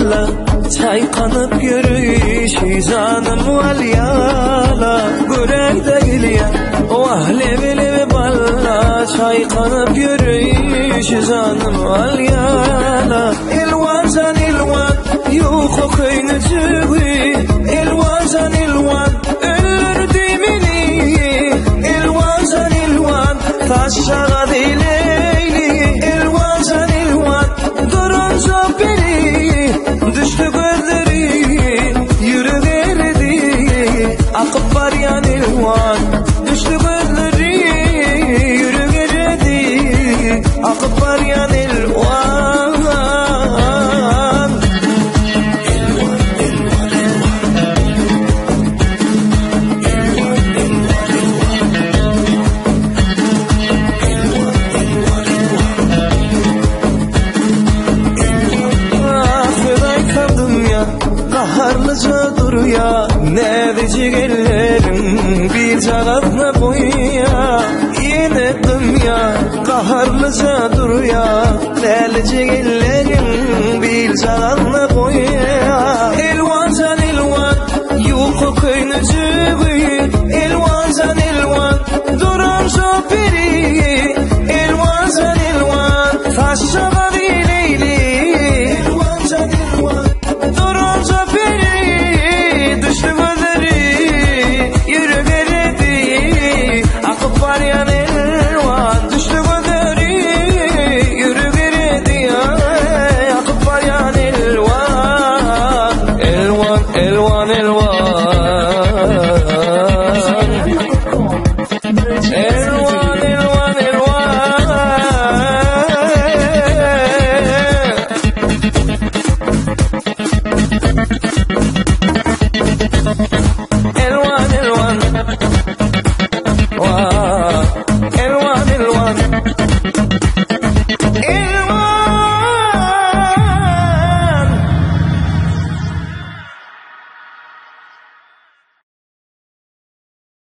balla çaykanıp yürüyüş zanım valyala Gürek değil ya vah levi balla çaykanıp yürüyüş zanım valyala İlvan ilvan yuhu kıyını cüğü İlvan ilvan ölür dimini İlvan ilvan taşağa dileyli İlvan ilvan durunca beni düştü gözleri yürü verdi akıp var yan ilvan düştü gözleri yürü verdi akıp var yan ilvan Kaharlıca dur ya nevecik ellerim bir tarafına boya yenedim ya kaharlıca dur ya nevecik ellerim bir tarafına boya elvan yuhu kıyını cüğü elvan duran şoförü